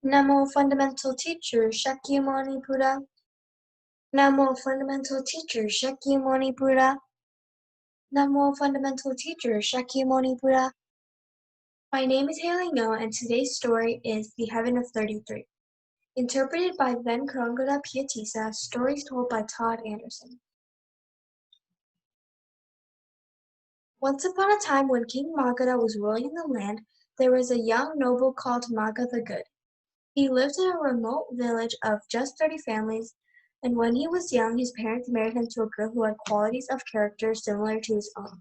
Namo Fundamental Teacher Shakyamuni Buddha. Namo Fundamental Teacher Shakyamuni Buddha. Namo Fundamental Teacher Shakyamuni Buddha. My name is Haley Ngo, and today's story is The Heaven of 33. Interpreted by Venkrangoda Piatisa, stories told by Todd Anderson. Once upon a time when King Magadha was ruling in the land, there was a young noble called Maga the Good. He lived in a remote village of just 30 families, and when he was young, his parents married him to a girl who had qualities of character similar to his own.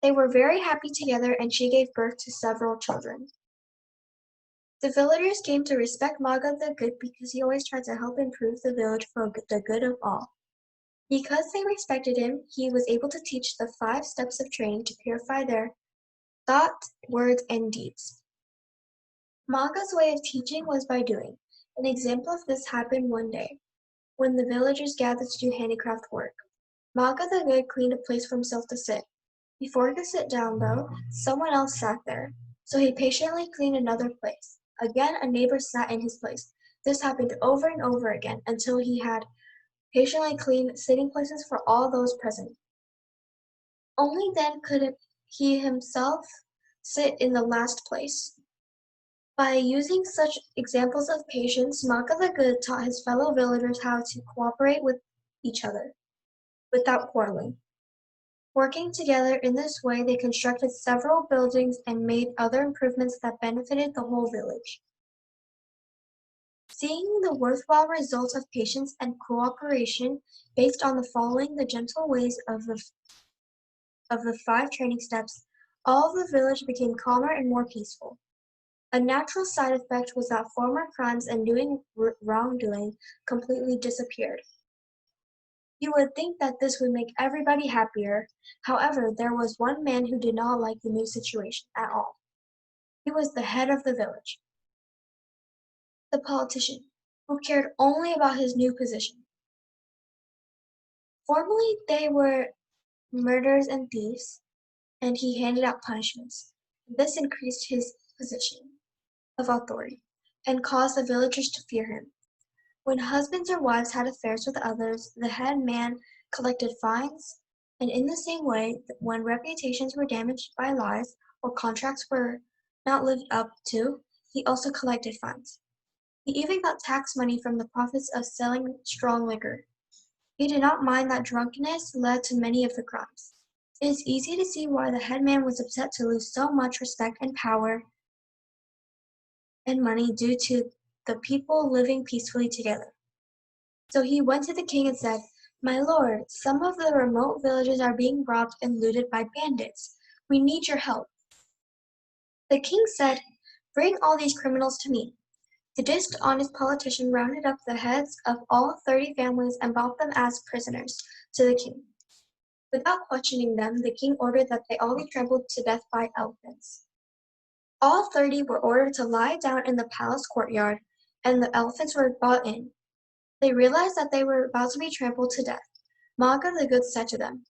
They were very happy together, and she gave birth to several children. The villagers came to respect Maga the Good because he always tried to help improve the village for the good of all. Because they respected him, he was able to teach the 5 steps of training to purify their thought, words, and deeds. Maga's way of teaching was by doing. An example of this happened one day, when the villagers gathered to do handicraft work. Maga the Good cleaned a place for himself to sit. Before he could sit down, though, someone else sat there, so he patiently cleaned another place. Again, a neighbor sat in his place. This happened over and over again until he had patiently cleaned sitting places for all those present. Only then could he himself sit in the last place. By using such examples of patience, Maga the Good taught his fellow villagers how to cooperate with each other without quarreling. Working together in this way, they constructed several buildings and made other improvements that benefited the whole village. Seeing the worthwhile results of patience and cooperation based on following the gentle ways of the 5 training steps, all of the village became calmer and more peaceful. A natural side effect was that former crimes and wrongdoing completely disappeared. You would think that this would make everybody happier. However, there was one man who did not like the new situation at all. He was the head of the village, the politician, who cared only about his new position. Formerly, they were murderers and thieves, and he handed out punishments. This increased his position of authority and caused the villagers to fear him. When husbands or wives had affairs with others, the head man collected fines, and in the same way, when reputations were damaged by lies or contracts were not lived up to, he also collected fines. He even got tax money from the profits of selling strong liquor. He did not mind that drunkenness led to many of the crimes. It is easy to see why the head man was upset to lose so much respect and power and money due to the people living peacefully together. So he went to the king and said, "My lord, some of the remote villages are being robbed and looted by bandits. We need your help." The king said, "Bring all these criminals to me." The dishonest politician rounded up the heads of all 30 families and brought them as prisoners to the king. Without questioning them, the king ordered that they all be trampled to death by elephants. All 30 were ordered to lie down in the palace courtyard, and the elephants were brought in. They realized that they were about to be trampled to death. Maga the Good said to them,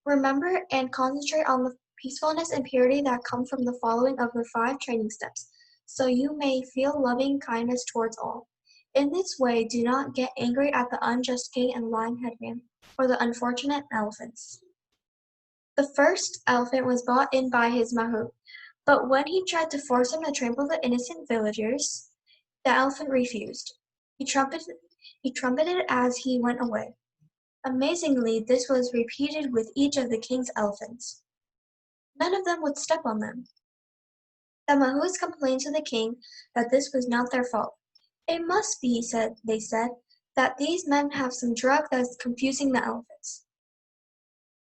"Remember and concentrate on the peacefulness and purity that come from the following of the 5 training steps, so you may feel loving kindness towards all. In this way, do not get angry at the unjust king and lying headman, or the unfortunate elephants." The first elephant was brought in by his mahout, but when he tried to force him to trample the innocent villagers, the elephant refused. He trumpeted as he went away. Amazingly, this was repeated with each of the king's elephants. None of them would step on them. The mahouts complained to the king that this was not their fault. "It must be," they said, "that these men have some drug that is confusing the elephants."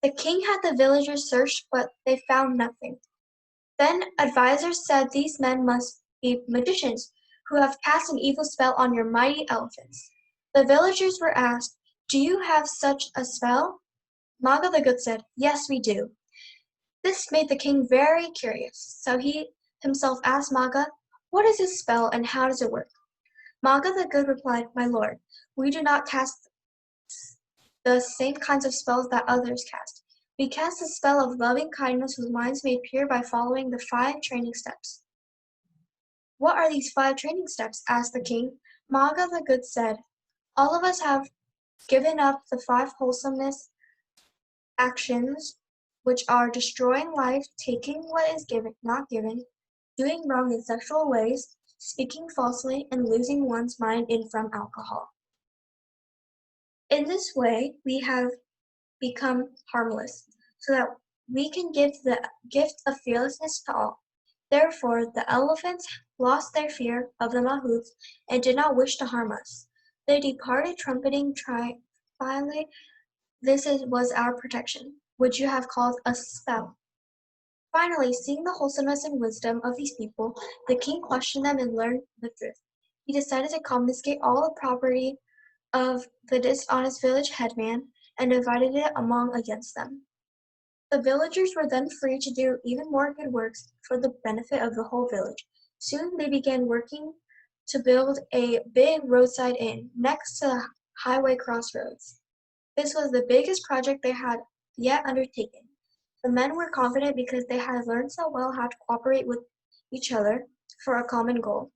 The king had the villagers searched, but they found nothing. Then advisors said these men must be magicians who have cast an evil spell on your mighty elephants. The villagers were asked, "Do you have such a spell?" Maga the Good said, "Yes, we do." This made the king very curious, so he himself asked Maga, "What is this spell and how does it work?" Maga the Good replied, "My lord, we do not cast the same kinds of spells that others cast. We cast the spell of loving kindness with minds made pure by following the 5 training steps." "What are these 5 training steps?" asked the king. Maga the Good said, "All of us have given up the 5 wholesomeness actions, which are destroying life, taking what is given, not given, doing wrong in sexual ways, speaking falsely, and losing one's mind in from alcohol. In this way, we have become harmless, so that we can give the gift of fearlessness to all." Therefore, the elephants lost their fear of the mahouts and did not wish to harm us. They departed trumpeting triumphantly. Was our protection, which you have called a spell. Finally, seeing the wholesomeness and wisdom of these people, the king questioned them and learned the truth. He decided to confiscate all the property of the dishonest village headman and divided it among against them. The villagers were then free to do even more good works for the benefit of the whole village. Soon they began working to build a big roadside inn next to the highway crossroads. This was the biggest project they had yet undertaken. The men were confident because they had learned so well how to cooperate with each other for a common goal.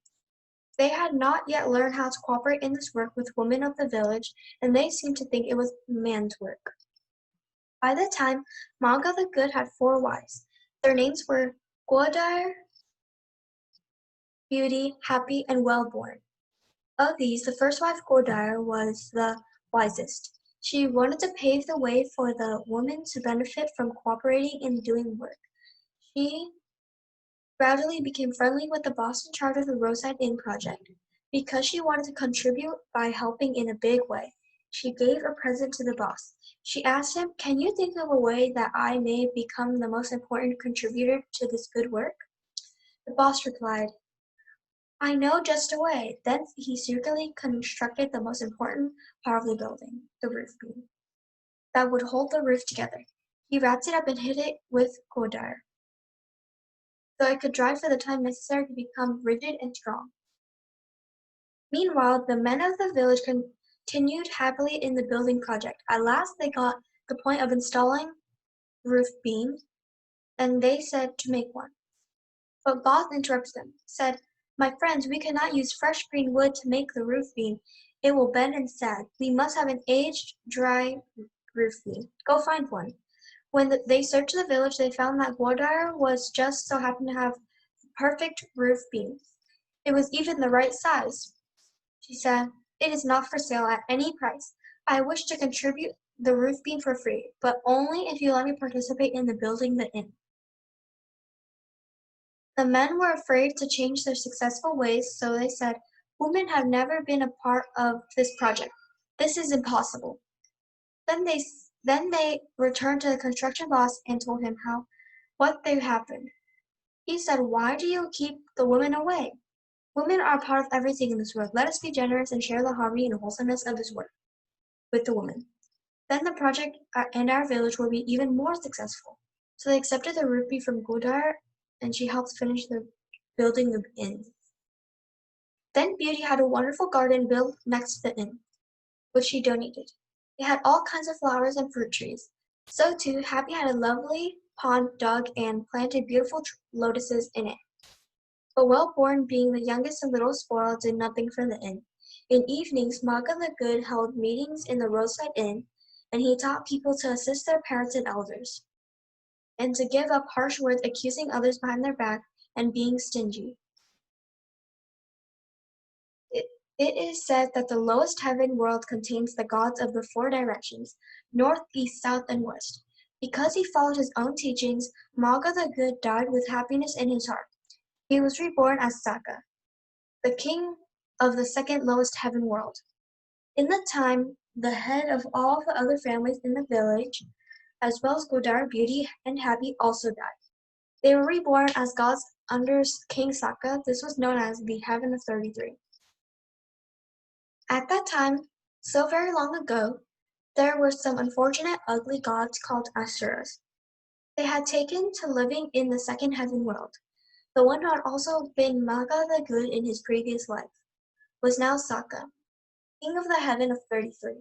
They had not yet learned how to cooperate in this work with women of the village, and they seemed to think it was man's work. By the time Maga the Good had 4 wives, their names were Guadire, Beauty, Happy, and Wellborn. Of these, the first wife, Guadire, was the wisest. She wanted to pave the way for the women to benefit from cooperating in doing work. She gradually became friendly with the boss in charge of the Roadside Inn project. Because she wanted to contribute by helping in a big way, she gave a present to the boss. She asked him, "Can you think of a way that I may become the most important contributor to this good work?" The boss replied, "I know just a way." Then he secretly constructed the most important part of the building, the roof beam, that would hold the roof together. He wrapped it up and hid it with Godire, so it could dry for the time necessary to become rigid and strong. Meanwhile, the men of the village continued happily in the building project. At last they got the point of installing roof beams, and they said to make one. But Boss interrupted them, said, "My friends, we cannot use fresh green wood to make the roof beam. It will bend and sag. We must have an aged, dry roof beam. Go find one." When they searched the village, they found that Guadire was just so happened to have perfect roof beams. It was even the right size. She said, "It is not for sale at any price. I wish to contribute the roof beam for free, but only if you let me participate in the building the inn." The men were afraid to change their successful ways, so they said, "Women have never been a part of this project. This is impossible." Then they returned to the construction boss and told him what they happened. He said, "Why do you keep the women away? Women are a part of everything in this world. Let us be generous and share the harmony and wholesomeness of this work with the women. Then the project and our village will be even more successful." So they accepted the rupee from Godar, and she helped finish the building the inn. Then Beauty had a wonderful garden built next to the inn, which she donated. It had all kinds of flowers and fruit trees. So too, Happy had a lovely pond dug and planted beautiful lotuses in it. But Wellborn, being the youngest and little spoiled, did nothing for the inn. In evenings, Maga the Good held meetings in the roadside inn, and he taught people to assist their parents and elders, and to give up harsh words accusing others behind their back and being stingy. It, it is said that the lowest heaven world contains the gods of the 4 directions, north, east, south, and west. Because he followed his own teachings, Maga the Good died with happiness in his heart. He was reborn as Saka, the king of the second lowest heaven world. In the time, the head of all the other families in the village, as well as Godar, Beauty, and Happy, also died. They were reborn as gods under King Saka. This was known as the Heaven of 33. At that time, so very long ago, there were some unfortunate, ugly gods called Asuras. They had taken to living in the second heaven world. The one who had also been Maga the Good in his previous life was now Saka, king of the heaven of 33.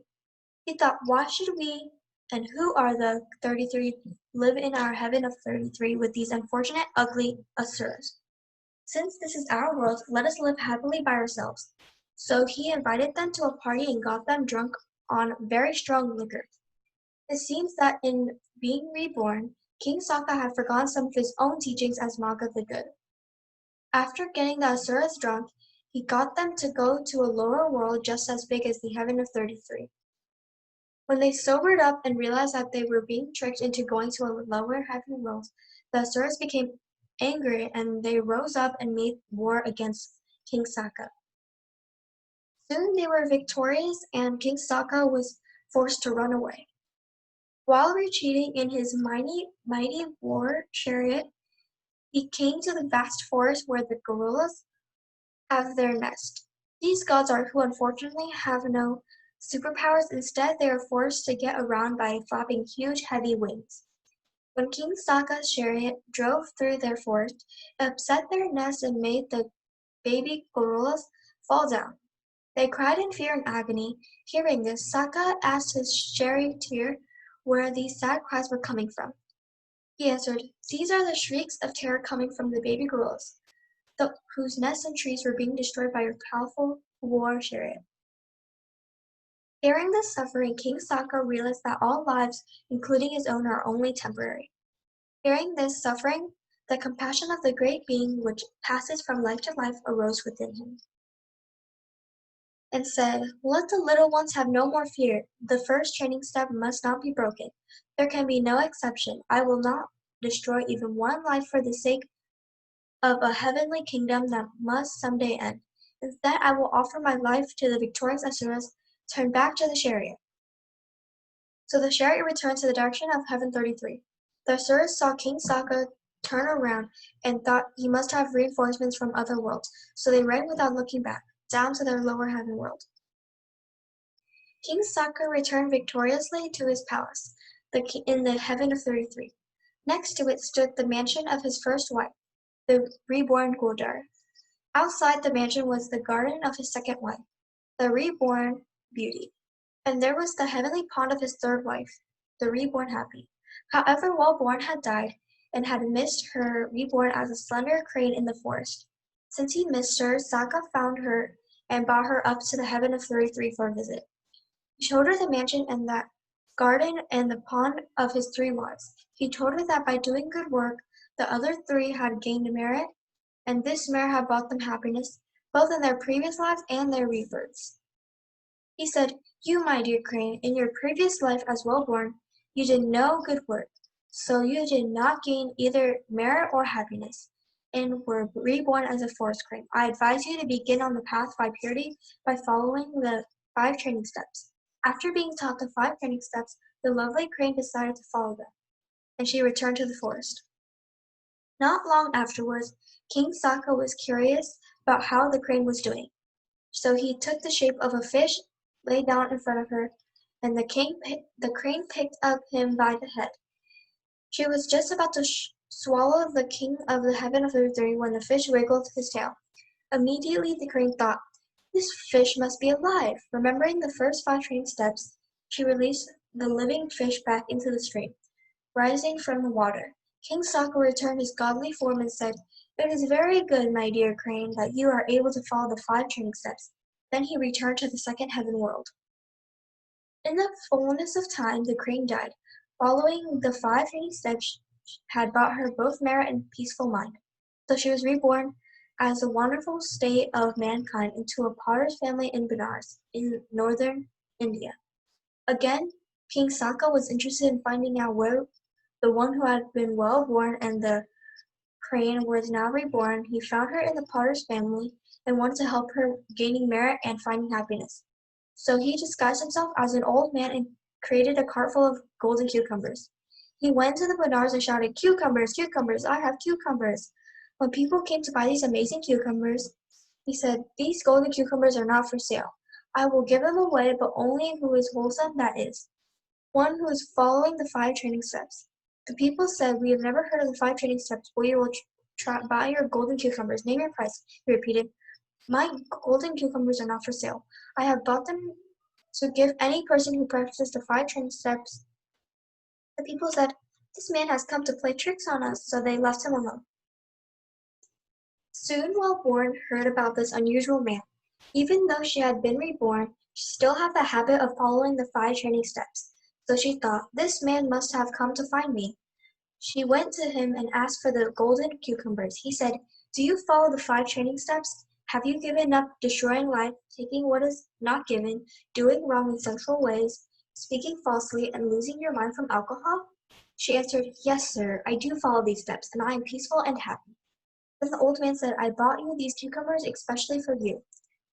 He thought, why should we and who are the 33 live in our heaven of 33 with these unfortunate, ugly Asuras? Since this is our world, let us live happily by ourselves. So he invited them to a party and got them drunk on very strong liquor. It seems that in being reborn, King Sokka had forgotten some of his own teachings as Maga the Good. After getting the Asuras drunk, he got them to go to a lower world just as big as the Heaven of 33. When they sobered up and realized that they were being tricked into going to a lower heaven world, the Asuras became angry and they rose up and made war against King Sokka. Soon they were victorious and King Sokka was forced to run away. While retreating in his mighty war chariot, he came to the vast forest where the gorillas have their nest. These gods are who unfortunately have no superpowers. Instead, they are forced to get around by flapping huge, heavy wings. When King Sokka's chariot drove through their forest, it upset their nest and made the baby gorillas fall down. They cried in fear and agony. Hearing this, Sokka asked his charioteer where these sad cries were coming from. He answered, "These are the shrieks of terror coming from the baby gorillas, whose nests and trees were being destroyed by your powerful war chariot." Hearing this suffering, King Sokka realized that all lives, including his own, are only temporary. Hearing this suffering, the compassion of the great being which passes from life to life arose within him, and said, "Let the little ones have no more fear. The first training step must not be broken. There can be no exception. I will not destroy even one life for the sake of a heavenly kingdom that must someday end. Instead, I will offer my life to the victorious Asuras. Turn back to the chariot." So the chariot returned to the direction of Heaven 33. The Asuras saw King Sokka turn around and thought he must have reinforcements from other worlds, so they ran without looking back, down to their lower heaven world. King Sokka returned victoriously to his palace, in the Heaven of 33. Next to it stood the mansion of his first wife, the reborn Goldar. Outside the mansion was the garden of his second wife, the reborn Beauty. And there was the heavenly pond of his third wife, the reborn Happy. However, Wellborn had died and had missed her reborn as a slender crane in the forest. Since he missed her, Sokka found her and brought her up to the Heaven of 33 for a visit. He showed her the mansion and that garden and the pond of his three wives. He told her that by doing good work, the other three had gained merit, and this merit had brought them happiness, both in their previous lives and their rebirths. He said, "You, my dear crane, in your previous life as well-born, you did no good work, so you did not gain either merit or happiness, and were reborn as a forest crane. I advise you to begin on the path by purity by following the 5 training steps." After being taught the 5 training steps, the lovely crane decided to follow them, and she returned to the forest. Not long afterwards, King Sokka was curious about how the crane was doing. So he took the shape of a fish, lay down in front of her, and the crane picked up him by the head. She was just about to swallow the king of the Heaven of the Three when the fish wiggled his tail. Immediately the crane thought, "This fish must be alive." Remembering the first 5 training steps, she released the living fish back into the stream, rising from the water. King Sokka returned his godly form and said, "It is very good, my dear crane, that you are able to follow the 5 training steps." Then he returned to the second heaven world. In the fullness of time, the crane died. Following the 5 training steps had brought her both merit and peaceful mind. So she was reborn as a wonderful state of mankind into a potter's family in Benares, in northern India. Again, King Sokka was interested in finding out where the one who had been well born and the crane was now reborn. He found her in the potter's family and wanted to help her gaining merit and finding happiness. So he disguised himself as an old man and created a cart full of golden cucumbers. He went to the bazaars and shouted, "Cucumbers, cucumbers, I have cucumbers." When people came to buy these amazing cucumbers, he said, "These golden cucumbers are not for sale. I will give them away, but only who is wholesome, that is, one who is following the 5 training steps." The people said, "We have never heard of the 5 training steps. We will buy your golden cucumbers. Name your price." He repeated, "My golden cucumbers are not for sale. I have bought them to give any person who practices the 5 training steps." The people said, "This man has come to play tricks on us," so they left him alone. Soon Wellborn heard about this unusual man. Even though she had been reborn, she still had the habit of following the 5 training steps. So she thought, this man must have come to find me. She went to him and asked for the golden cucumbers. He said, do you follow the 5 training steps? Have you given up destroying life, taking what is not given, doing wrong in sexual ways, speaking falsely, and losing your mind from alcohol? She answered, yes, sir, I do follow these steps, and I am peaceful and happy. Then the old man said, I bought you these cucumbers especially for you,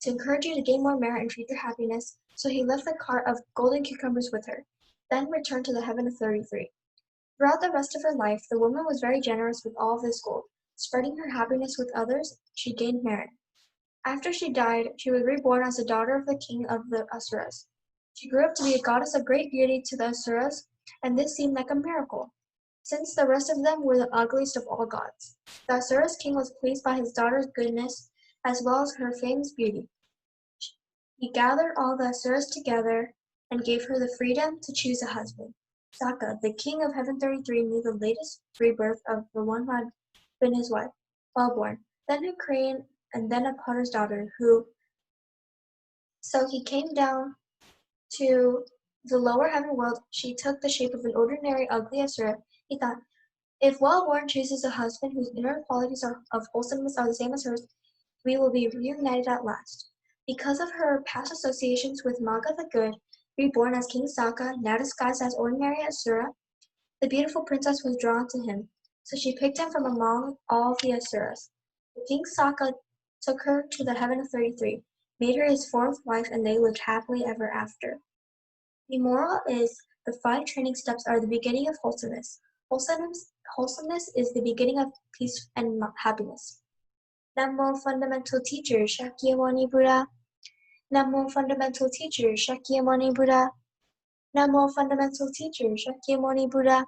to encourage you to gain more merit and future happiness. So he left the cart of golden cucumbers with her, then returned to the heaven of 33. Throughout the rest of her life, the woman was very generous with all of this gold. Spreading her happiness with others, she gained merit. After she died, she was reborn as the daughter of the king of the Asuras. She grew up to be a goddess of great beauty to the Asuras, and this seemed like a miracle, since the rest of them were the ugliest of all gods. The Asuras king was pleased by his daughter's goodness as well as her famous beauty. He gathered all the Asuras together and gave her the freedom to choose a husband. Saka, the king of Heaven 33, knew the latest rebirth of the one who had been his wife, Wellborn, then a crane, and then a potter's daughter, so he came down to the lower heaven world. She took the shape of an ordinary ugly Asura. He thought, if Wellborn chooses a husband whose inner qualities of wholesomeness are the same as hers, we will be reunited at last. Because of her past associations with Maga the Good, reborn as King Saka, now disguised as ordinary Asura, the beautiful princess was drawn to him, so she picked him from among all the Asuras. The King Saka took her to the heaven of 33, made her his fourth wife, and they lived happily ever after. The moral is the 5 training steps are the beginning of wholesomeness. Wholesomeness is the beginning of peace and happiness. Namo Fundamental Teacher Shakyamuni Buddha. Namo Fundamental Teacher Shakyamuni Buddha. Namo Fundamental Teacher Shakyamuni Buddha.